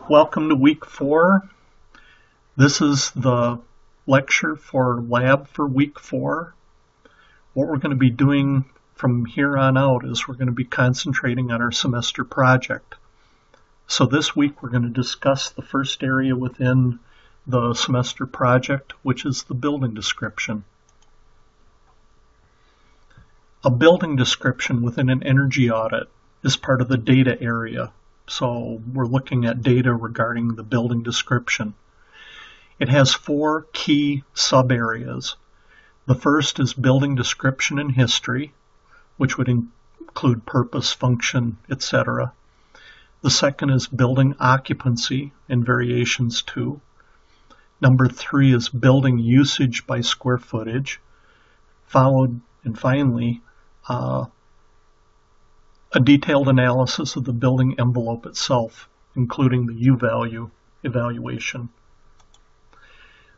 Welcome to week 4. This is the lecture for lab for week 4. What we're going to be doing from here on out is we're going to be concentrating on our semester project. So this week we're going to discuss the first area within the semester project, which is the building description. A building description within an energy audit is part of the data area. So we're looking at data regarding the building description. It has 4 key sub-areas. The first is building description and history, which would include purpose, function, etc. The second is building occupancy and variations to. Number 3 is building usage by square footage, followed and finally a detailed analysis of the building envelope itself, including the U-value evaluation.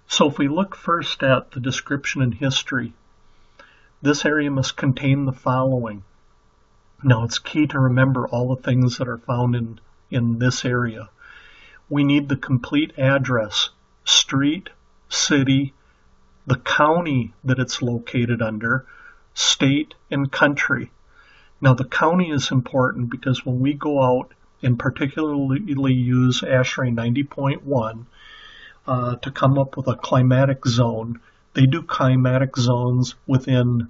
So if we look first at the description and history, this area must contain the following. Now it's key to remember all the things that are found in this area. We need the complete address, street, city, the county that it's located under, state, and country. Now the county is important because when we go out and particularly use ASHRAE 90.1 to come up with a climatic zone, they do climatic zones within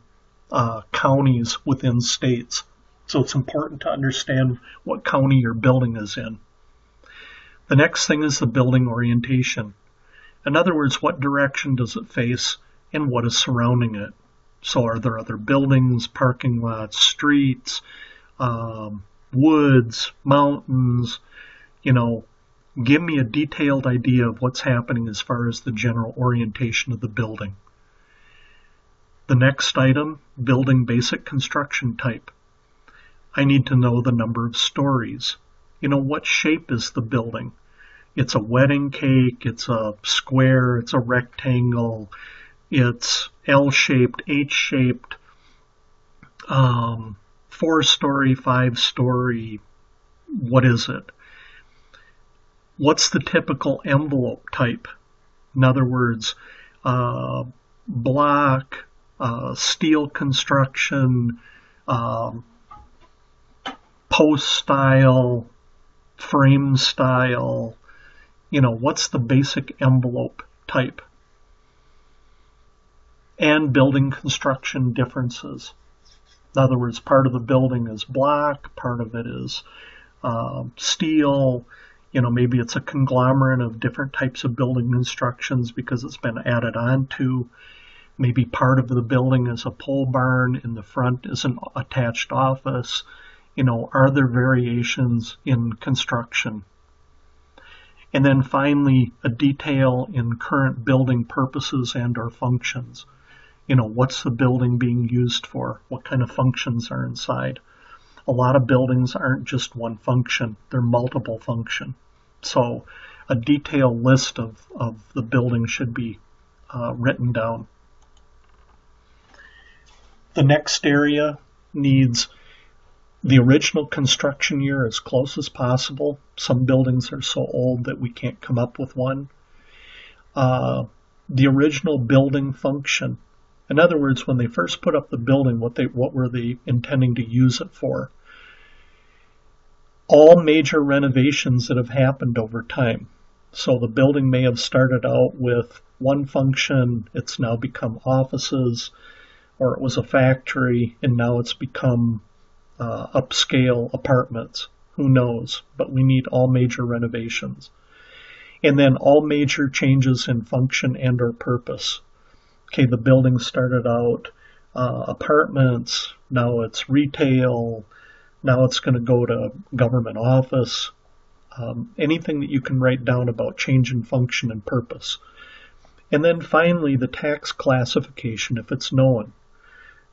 counties within states. So it's important to understand what county your building is in. The next thing is the building orientation. In other words, what direction does it face and what is surrounding it? So are there other buildings, parking lots, streets, woods, mountains? Give me a detailed idea of what's happening as far as the general orientation of the building. The next item, building basic construction type. I need to know the number of stories. What shape is the building? It's a wedding cake, it's a square, it's a rectangle, it's L-shaped, H-shaped, 4-story, 5-story, what is it? What's the typical envelope type? In other words, block, steel construction, post style, frame style, what's the basic envelope type? And building construction differences. In other words, part of the building is block, part of it is steel, maybe it's a conglomerate of different types of building constructions because it's been added on to. Maybe part of the building is a pole barn, in the front is an attached office. Are there variations in construction? And then finally, a detail in current building purposes and or functions. What's the building being used for? What kind of functions are inside? A lot of buildings aren't just one function, they're multiple function. So a detailed list of the building should be written down. The next area needs the original construction year as close as possible. Some buildings are so old that we can't come up with one. The original building function. In other words, when they first put up the building, what were they intending to use it for? All major renovations that have happened over time. So the building may have started out with one function, it's now become offices, or it was a factory, and now it's become upscale apartments. Who knows? But we need all major renovations. And then all major changes in function and or purpose. Okay, the building started out apartments, now it's retail, now it's going to go to government office. Anything that you can write down about change in function and purpose. And then finally, the tax classification, if it's known.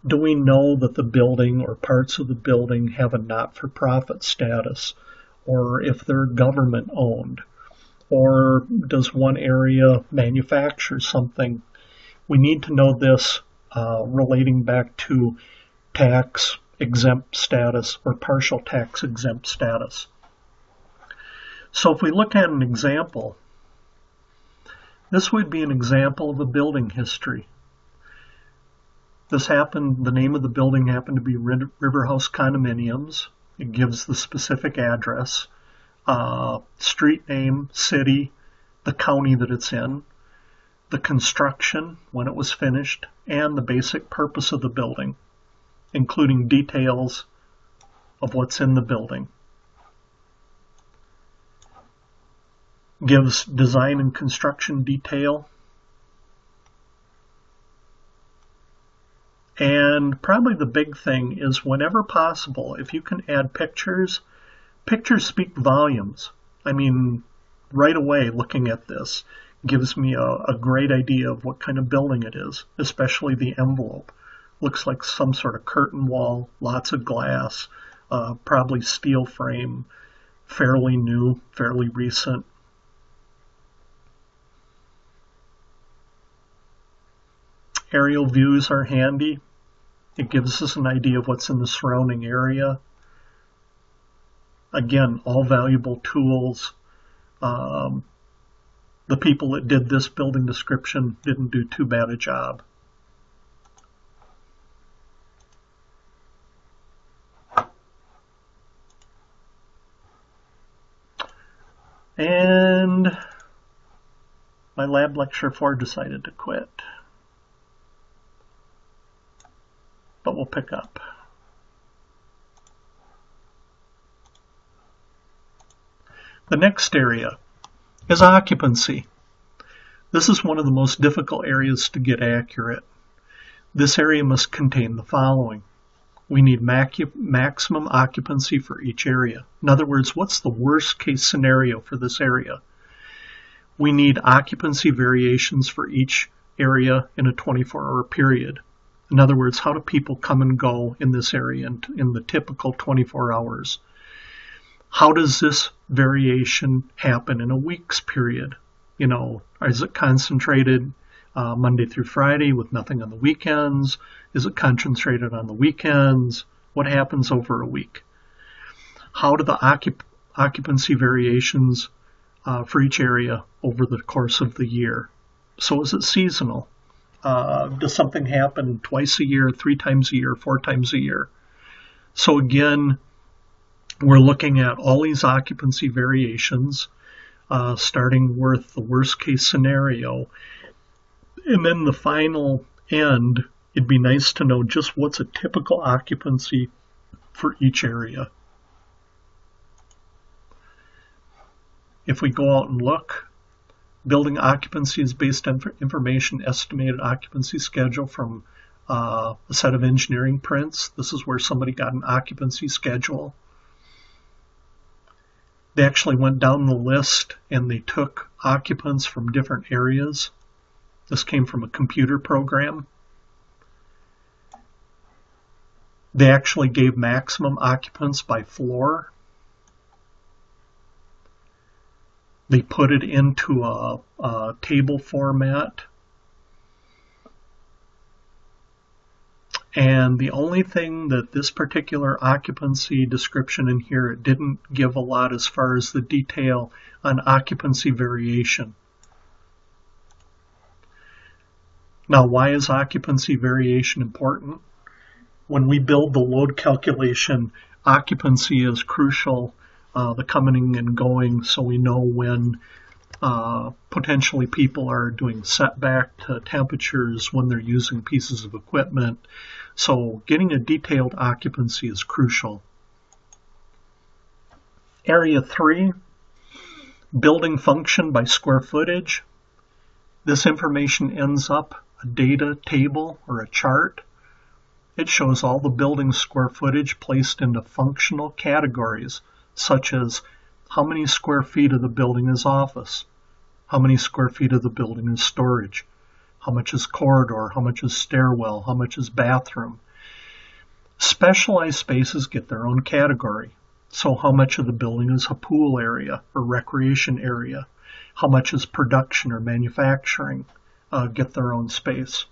Do we know that the building or parts of the building have a not-for-profit status, or if they're government owned? Or does one area manufacture something? We need to know this relating back to tax exempt status or partial tax exempt status. So if we look at an example, this would be an example of a building history. This happened, the name of the building happened to be River House Condominiums. It gives the specific address, street name, city, the county that it's in, the construction, when it was finished, and the basic purpose of the building, including details of what's in the building. Gives design and construction detail. And probably the big thing is, whenever possible, if you can add pictures, pictures speak volumes. I mean, right away looking at this gives me a great idea of what kind of building it is, especially the envelope. Looks like some sort of curtain wall, lots of glass, probably steel frame, fairly new, fairly recent. Aerial views are handy. It gives us an idea of what's in the surrounding area. Again, all valuable tools. The people that did this building description didn't do too bad a job. And my lab lecture 4 decided to quit. But we'll pick up. The next area is occupancy. This is one of the most difficult areas to get accurate. This area must contain the following. We need maximum occupancy for each area. In other words, what's the worst case scenario for this area? We need occupancy variations for each area in a 24-hour period. In other words, how do people come and go in this area in the typical 24 hours? How does this variation happen in a week's period? You know, is it concentrated Monday through Friday with nothing on the weekends? Is it concentrated on the weekends? What happens over a week? How do the occupancy variations for each area over the course of the year? So is it seasonal? Does something happen twice a year, 3 times a year, 4 times a year? So again, we're looking at all these occupancy variations, starting with the worst case scenario. And then the final end, it'd be nice to know just what's a typical occupancy for each area. If we go out and look, building occupancy is based on information estimated occupancy schedule from a set of engineering prints. This is where somebody got an occupancy schedule. They actually went down the list and they took occupants from different areas. This came from a computer program. They actually gave maximum occupants by floor. They put it into a table format. And the only thing that this particular occupancy description in here, it didn't give a lot as far as the detail on occupancy variation. Now, why is occupancy variation important? When we build the load calculation, occupancy is crucial. The coming and going, so we know when potentially people are doing setback to temperatures, when they're using pieces of equipment. So getting a detailed occupancy is crucial. Area 3, building function by square footage. This information ends up a data table or a chart. It shows all the building square footage placed into functional categories, such as how many square feet of the building is office, how many square feet of the building is storage, how much is corridor, how much is stairwell, how much is bathroom. Specialized spaces get their own category. So how much of the building is a pool area or recreation area, how much is production or manufacturing, get their own space.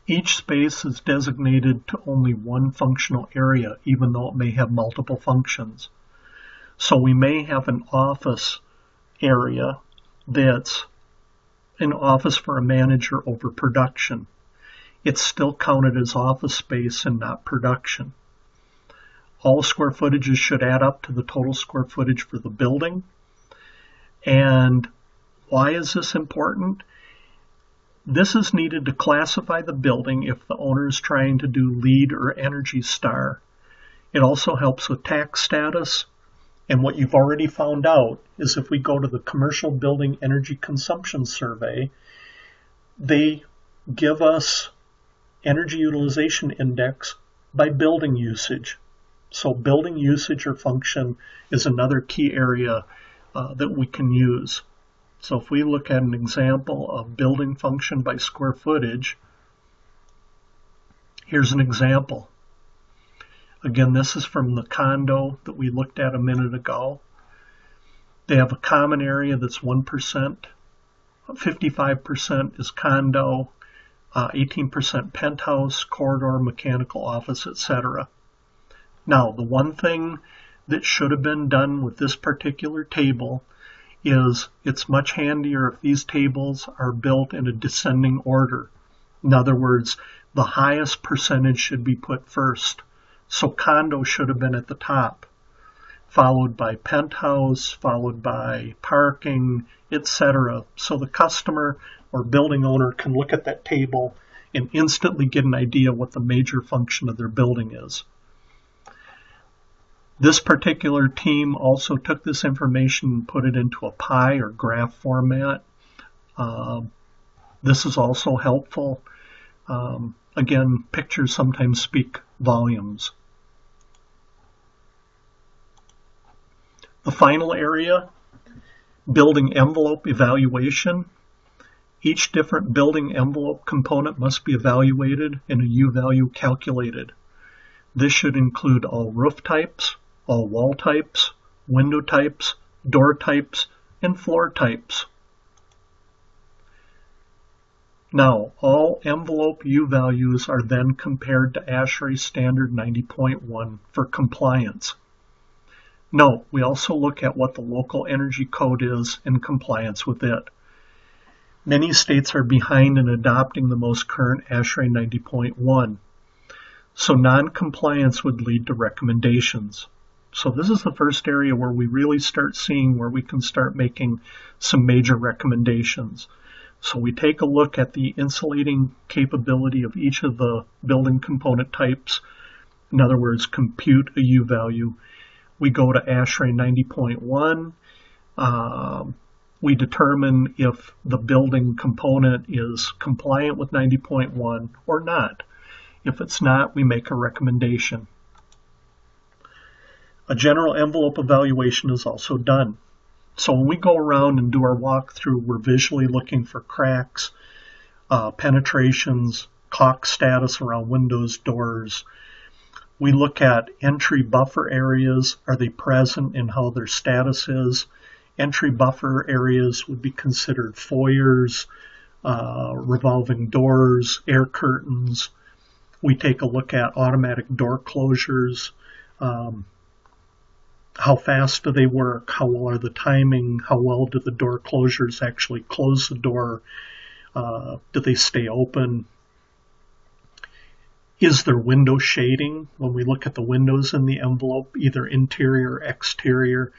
Each space is designated to only one functional area, even though it may have multiple functions. So we may have an office area that's an office for a manager over production. It's still counted as office space and not production. All square footages should add up to the total square footage for the building. And why is this important? This is needed to classify the building if the owner is trying to do LEED or ENERGY STAR. It also helps with tax status. And what you've already found out is if we go to the Commercial Building Energy Consumption Survey, they give us energy utilization index by building usage. So building usage or function is another key area that we can use. So if we look at an example of building function by square footage, here's an example. Again, this is from the condo that we looked at a minute ago. They have a common area that's 1%, 55% is condo, 18% penthouse, corridor, mechanical, office, etc. Now, the one thing that should have been done with this particular table is it's much handier if these tables are built in a descending order. In other words, the highest percentage should be put first. So condo should have been at the top, followed by penthouse, followed by parking, etc. So the customer or building owner can look at that table and instantly get an idea what the major function of their building is. This particular team also took this information and put it into a pie or graph format. This is also helpful. Again, pictures sometimes speak volumes. The final area, building envelope evaluation. Each different building envelope component must be evaluated and a U-value calculated. This should include all roof types, all wall types, window types, door types, and floor types. Now, all envelope U values are then compared to ASHRAE standard 90.1 for compliance. Note, we also look at what the local energy code is in compliance with it. Many states are behind in adopting the most current ASHRAE 90.1, so non-compliance would lead to recommendations. So this is the first area where we really start seeing where we can start making some major recommendations. So we take a look at the insulating capability of each of the building component types. In other words, compute a U value. We go to ASHRAE 90.1. We determine if the building component is compliant with 90.1 or not. If it's not, we make a recommendation. A general envelope evaluation is also done. So when we go around and do our walkthrough, we're visually looking for cracks, penetrations, caulk status around windows, doors. We look at entry buffer areas. Are they present and how their status is? Entry buffer areas would be considered foyers, revolving doors, air curtains. We take a look at automatic door closures. How fast do they work? How well are the timing? How well do the door closures actually close the door? Do they stay open? Is there window shading when we look at the windows in the envelope, either interior or exterior?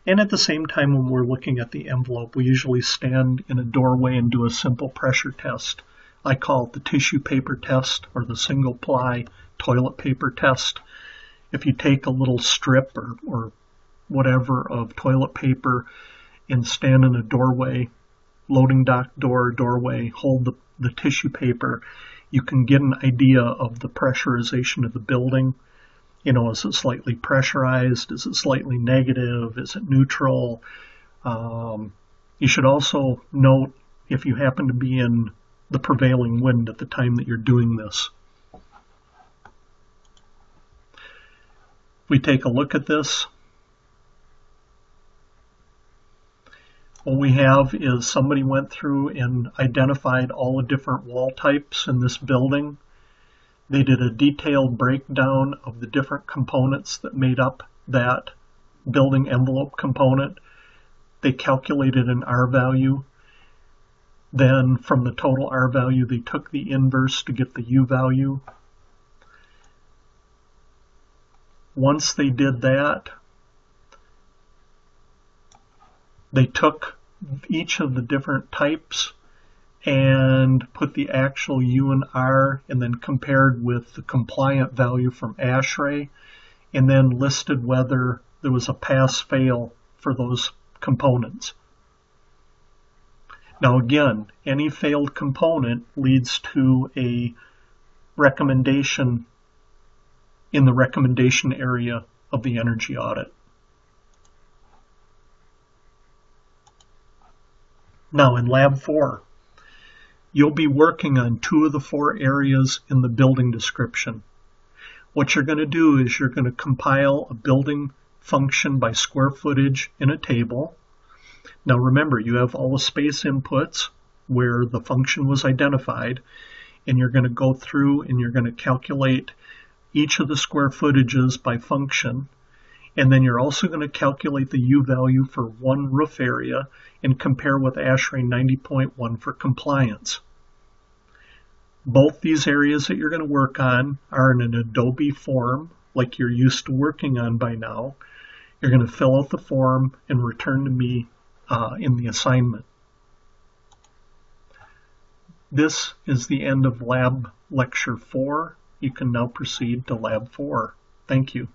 And at the same time, when we're looking at the envelope, we usually stand in a doorway and do a simple pressure test. I call it the tissue paper test or the single ply toilet paper test. If you take a little strip or whatever of toilet paper and stand in a doorway, loading dock door, doorway, hold the tissue paper, you can get an idea of the pressurization of the building. You know, is it slightly pressurized? Is it slightly negative? Is it neutral? You should also note if you happen to be in the prevailing wind at the time that you're doing this. We take a look at this. What we have is somebody went through and identified all the different wall types in this building. They did a detailed breakdown of the different components that made up that building envelope component. They calculated an R value. Then from the total R value, they took the inverse to get the U value. Once they did that, they took each of the different types and put the actual U and R and then compared with the compliant value from ASHRAE and then listed whether there was a pass-fail for those components. Now again, any failed component leads to a recommendation in the recommendation area of the energy audit. Now in Lab 4, you'll be working on 2 of the 4 areas in the building description. What you're going to do is you're going to compile a building function by square footage in a table. Now remember, you have all the space inputs where the function was identified, and you're going to go through and you're going to calculate each of the square footages by function, and then you're also going to calculate the U value for one roof area and compare with ASHRAE 90.1 for compliance. Both these areas that you're going to work on are in an Adobe form like you're used to working on by now. You're going to fill out the form and return to me in the assignment. This is the end of Lab Lecture 4. You can now proceed to Lab 4. Thank you.